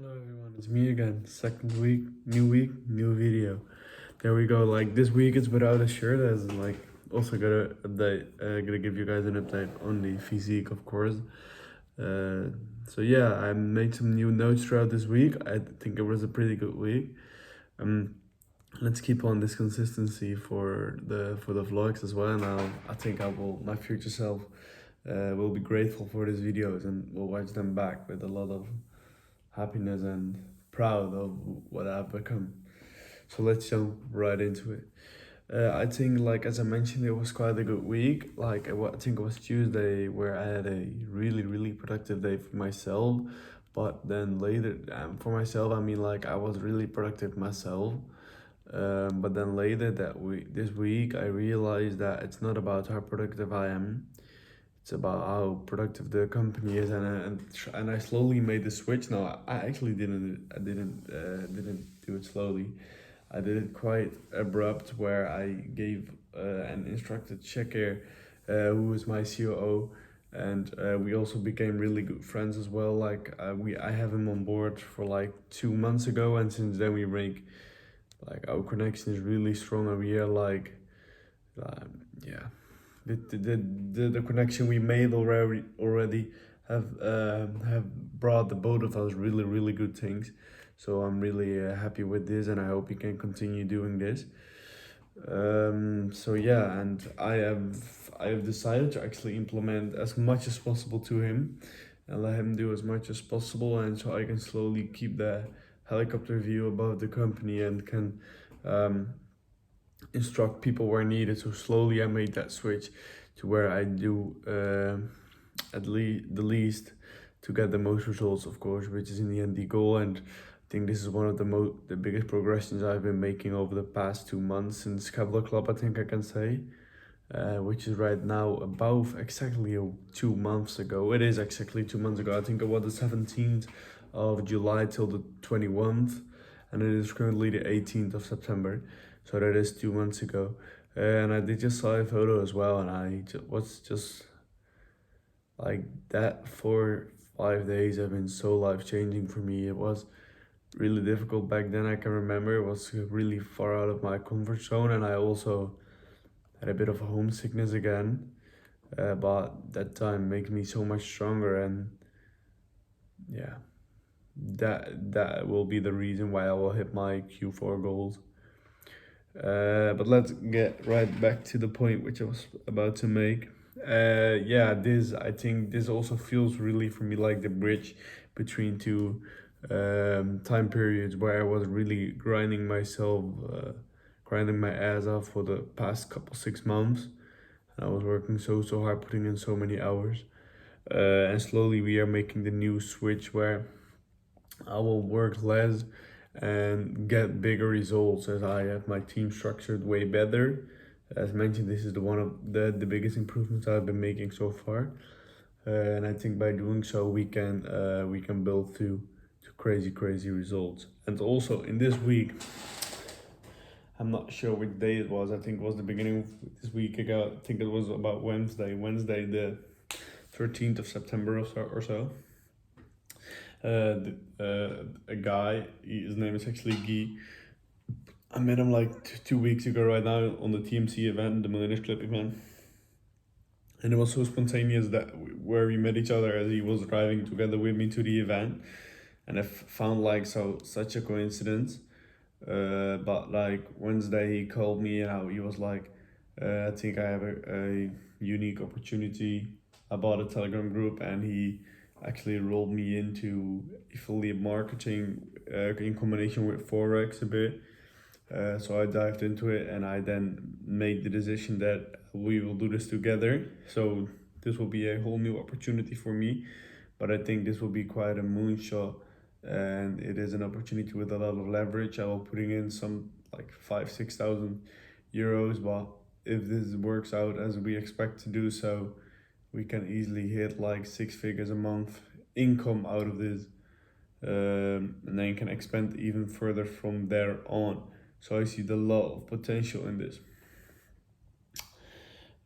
Hello everyone, it's me again. Second week, new video. There we go. Like this week it's without a shirt as like also gonna give you guys an update on the physique of course. So yeah, I made some new notes throughout this week. I think it was a pretty good week. Um let's keep on this consistency for the vlogs as well. And I think my future self will be grateful for these videos and will watch them back with a lot of happiness and proud of what I've become. So let's jump right into it. I think, like as I mentioned, it was quite a good week. I think it was Tuesday where I had a really productive day for myself. But then later, for myself, I mean like I was really productive myself. But then later this week, I realized that it's not about how productive I am. It's about how productive the company is, and I slowly made the switch. No, I actually didn't do it slowly. I did it quite abrupt, where I gave and instructed Checker, who was my COO, and we also became really good friends as well. I have him on board for like 2 months ago, and since then we make like our connection is really strong, and we are like, yeah, the connection we made already have brought the both of us really good things. So I'm really happy with this, and I hope we can continue doing this. So yeah, and I have decided to actually implement as much as possible to him and let him do as much as possible, and so I can slowly keep the helicopter view above the company and can um, instruct people where needed. So slowly I made that switch to where I do at least the least to get the most results, of course, which is in the end the goal. And I think this is one of the biggest progressions I've been making over the past 2 months since Kevlar Club, I think I can say. Which is right now about exactly 2 months ago. It is exactly 2 months ago. I think it was the 17th of July till the 21st, and it is currently the 18th of September. So that is 2 months ago. And I did just saw a photo as well, and was just like that for 5 days have been so life changing for me. It was really difficult back then. I can remember it was really far out of my comfort zone, and I also had a bit of a homesickness again. But that time makes me so much stronger, and yeah, that will be the reason why I will hit my Q4 goals. But let's get right back to the point which I was about to make. Yeah, this I think this also feels really for me like the bridge between two time periods where I was really grinding my ass off for the past couple 6 months. And I was working so hard, putting in so many hours. And slowly we are making the new switch where I will work less and get bigger results as I have my team structured way better. As mentioned, this is one of the biggest improvements I've been making so far. And I think by doing so we can build to crazy results. And also in this week, I'm not sure which day it was. I think it was the beginning of this week ago. I think it was about Wednesday the 13th of September or so. A guy, his name is actually Guy. I met him like 2 weeks ago right now on the TMC event, the Millionaires Club event. And it was so spontaneous that where we met each other as he was driving together with me to the event. And I found like such a coincidence. But like Wednesday he called me and he was like, I think I have a unique opportunity. I bought a Telegram group, and he actually rolled me into affiliate marketing in combination with Forex a bit. So I dived into it, and I then made the decision that we will do this together. So this will be a whole new opportunity for me, but I think this will be quite a moonshot, and it is an opportunity with a lot of leverage. I will putting in some like 5,000-6,000 euros, but if this works out as we expect to do so, we can easily hit like 6 figures a month income out of this, and then can expand even further from there on. So I see the lot of potential in this.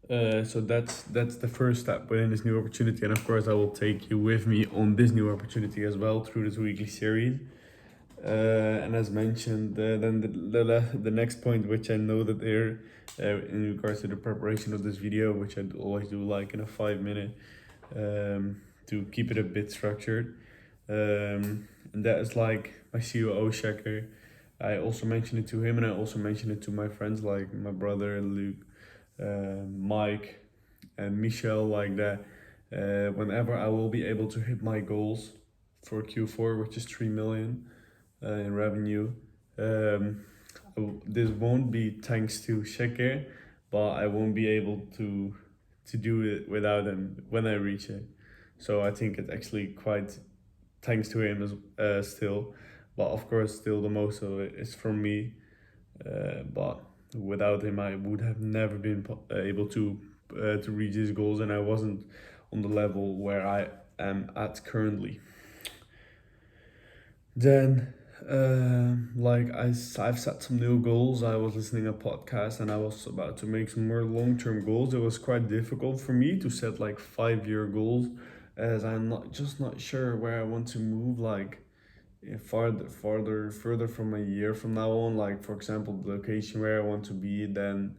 So that's the first step within this new opportunity, and of course I will take you with me on this new opportunity as well through this weekly series. And as mentioned, then the next point, which I know that there, in regards to the preparation of this video, which I always do like in a 5 minute, to keep it a bit structured, and that is like my COO checker. I also mentioned it to him, and I also mentioned it to my friends like my brother Luke, Mike, and Michelle, like that. Whenever I will be able to hit my goals for Q4, which is 3 million in revenue. This won't be thanks to Sheker, but I won't be able to do it without him when I reach it. So I think it's actually quite thanks to him as still, but of course still the most of it is from me. But without him, I would have never been able to reach his goals, and I wasn't on the level where I am at currently. Then, I've set some new goals. I was listening a podcast and I was about to make some more long term goals. It was quite difficult for me to set like 5 year goals, as I'm not sure where I want to move. Like further from a year from now on. Like for example, the location where I want to be. Then,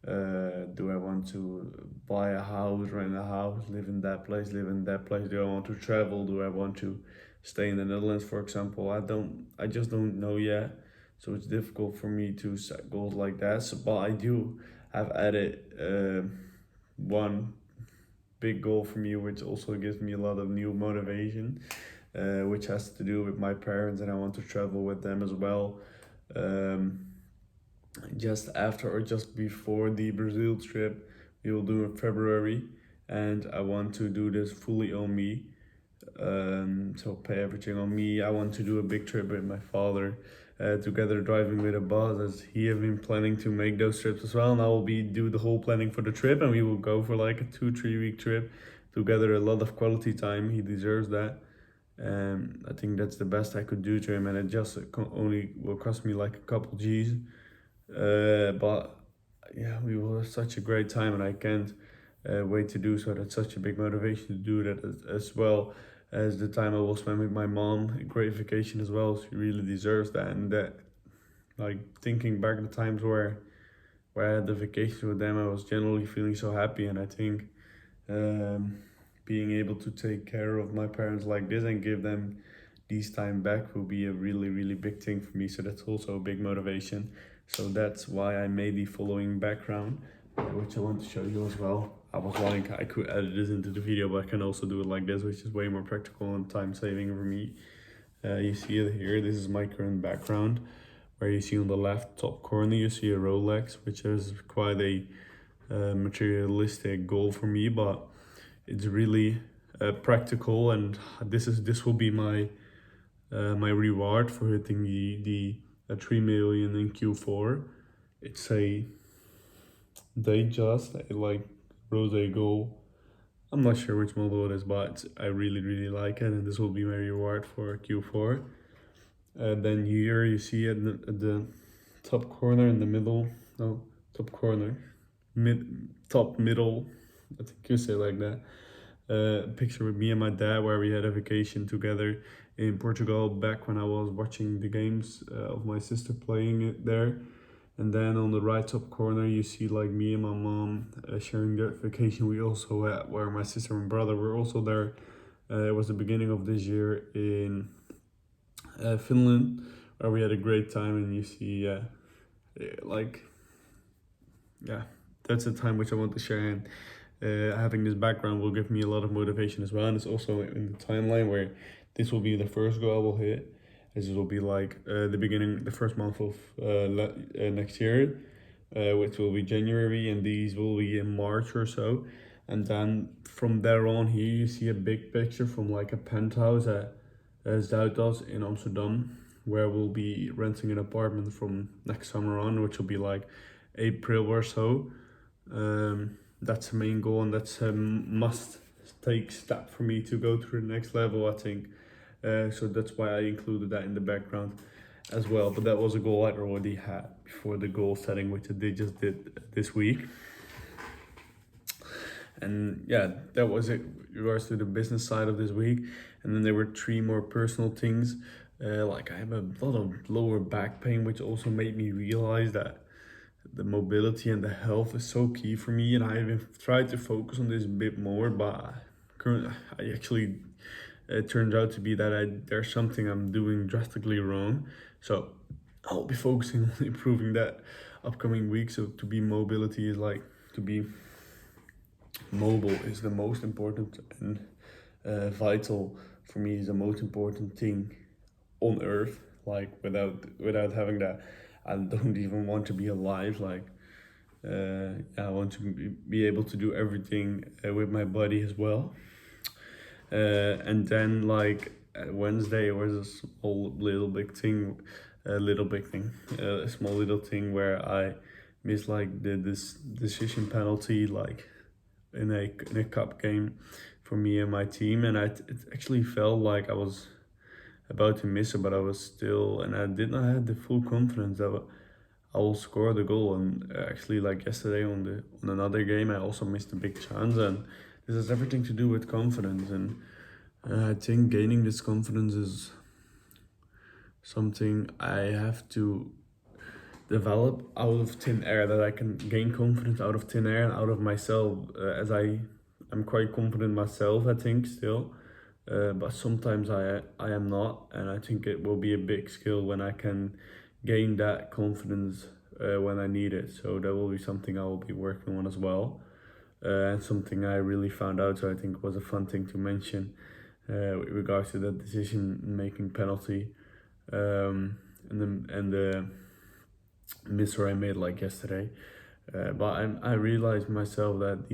do I want to buy a house, rent a house, live in that place, live in that place? Do I want to travel? Do I want to stay in the Netherlands, for example? I just don't know yet. So it's difficult for me to set goals like that. So, but I do have added one big goal for me, which also gives me a lot of new motivation, which has to do with my parents, and I want to travel with them as well. Just after or just before the Brazil trip we will do in February, and I want to do this fully on me. So pay everything on me. I want to do a big trip with my father, together driving with a bus, as he have been planning to make those trips as well. And I will be do the whole planning for the trip, and we will go for like a 2-3 week trip together. A lot of quality time. He deserves that. I think that's the best I could do to him, and it just only will cost me like a couple G's. But yeah, we will have such a great time, and I can't wait to do so. That's such a big motivation to do that, as well as the time I will spend with my mom. A great vacation as well. She really deserves that, and that, like thinking back the times where I had the vacation with them, I was generally feeling so happy, and I think um, being able to take care of my parents like this and give them these time back will be a really big thing for me. So that's also a big motivation. So that's why I made the following background, which I want to show you as well. I was like, I could edit this into the video, but I can also do it like this, which is way more practical and time saving for me. You see it here. This is my current background, where you see on the left top corner you see a Rolex, which is quite a materialistic goal for me, but it's really practical, and this will be my my reward for hitting the 3 million in Q4. It's a Datejust, like rose gold. I'm not sure which model it is, but I really like it, and this will be my reward for Q4. Then here you see at the top corner in the middle, no, top corner, top middle, I think you say like that. A picture with me and my dad where we had a vacation together in Portugal back when I was watching the games of my sister playing it there. And then on the right top corner you see like me and my mom sharing that vacation we also had, where my sister and brother were also there. It was the beginning of this year in Finland, where we had a great time, and you see like yeah, that's a time which I want to share. And having this background will give me a lot of motivation as well, and it's also in the timeline where this will be the first goal I will hit, as it will be like the first month of next year, which will be January, and these will be in March or so. And then from there on, here you see a big picture from like a penthouse at Zuidas in Amsterdam, where we'll be renting an apartment from next summer on, which will be like April or so. That's the main goal, and that's a must take step for me to go to the next level, I think. So that's why I included that in the background as well. But that was a goal I already had before the goal setting, which they just did this week. And yeah, that was it with regards to the business side of this week. And then there were three more personal things. Like I have a lot of lower back pain, which also made me realize that the mobility and the health is so key for me. And I have tried to focus on this a bit more, but currently I actually it turns out to be that there's something I'm doing drastically wrong. So I'll be focusing on improving that upcoming week. So to be mobility is like to be mobile is the most important and vital for me is the most important thing on earth. Like without having that, I don't even want to be alive. Like I want to be able to do everything with my body as well. And then like Wednesday was a small little big thing, a small little thing where I missed like this decision penalty like in a cup game for me and my team, and it actually felt like I was about to miss it, but I was still, and I did not have the full confidence that I will score the goal. And actually, like yesterday on another game, I also missed a big chance, and this has everything to do with confidence. And I think gaining this confidence is something I have to develop out of thin air, that I can gain confidence out of thin air and out of myself, as I'm quite confident myself, I think, still, but sometimes I am not, and I think it will be a big skill when I can gain that confidence when I need it. So that will be something I will be working on as well, and something I really found out, so I think was a fun thing to mention with regards to that decision making penalty, and the miss I made like yesterday. But I realized myself that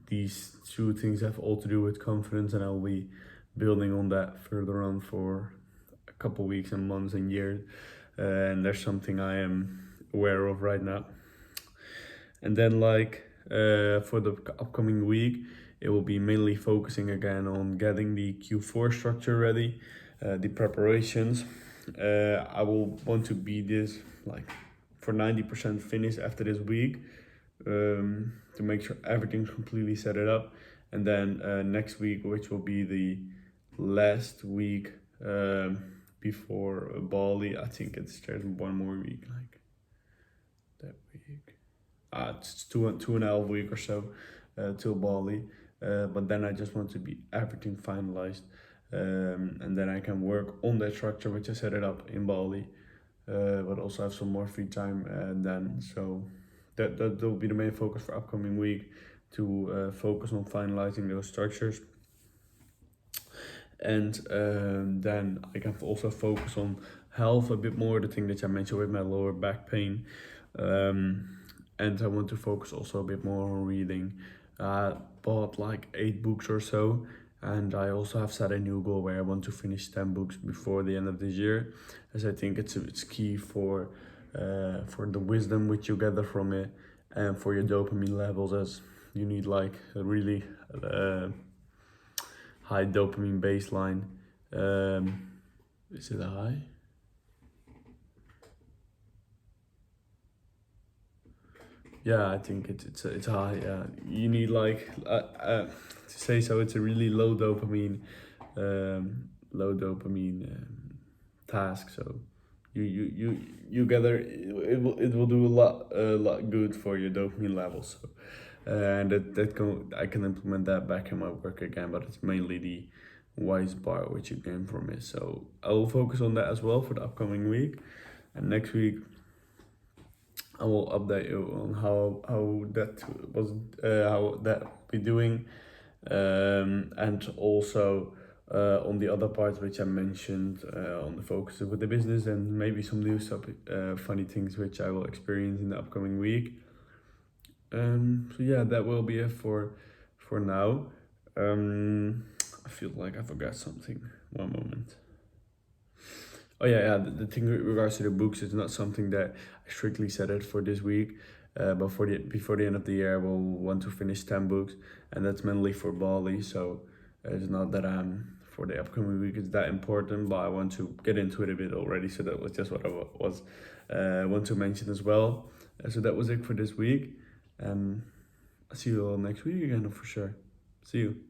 these two things have all to do with confidence, and I'll be building on that further on for a couple weeks and months and years. And there's something I am aware of right now. And then like for the upcoming week, it will be mainly focusing again on getting the Q4 structure ready, the preparations. I will want to be this like for 90% finished after this week, to make sure everything's completely set it up. And then next week, which will be the last week before Bali, I think there's one more week like that week. It's two and a half week or so till Bali. But then I just want to be everything finalized, and then I can work on that structure which I set it up in Bali, but also have some more free time then. So that will be the main focus for upcoming week, to focus on finalizing those structures. And then I can also focus on health a bit more, the thing that I mentioned with my lower back pain. And I want to focus also a bit more on reading. I bought like 8 books or so, and I also have set a new goal where I want to finish 10 books before the end of this year, as I think it's key for the wisdom which you gather from it, and for your dopamine levels, as you need like a really high dopamine baseline. Is it a high? Yeah, I think it's high. Yeah, you need like to say so. It's a really low dopamine task. So you gather it will do a lot good for your dopamine levels. So and I can implement that back in my work again. But it's mainly the wise bar which you gain from it. So I will focus on that as well for the upcoming week, and next week I will update you on how that was, how that will be doing, and also on the other parts which I mentioned, on the focus with the business, and maybe some new funny things which I will experience in the upcoming week. So yeah, that will be it for now. I feel like I forgot something. One moment. Oh yeah. The thing with regards to the books is not something that I strictly set it for this week, but before the end of the year, I will want to finish 10 books, and that's mainly for Bali. So it's not that I'm for the upcoming week it's that important, but I want to get into it a bit already. So that was just what I want to mention as well. So that was it for this week, and I'll see you all next week again for sure. See you.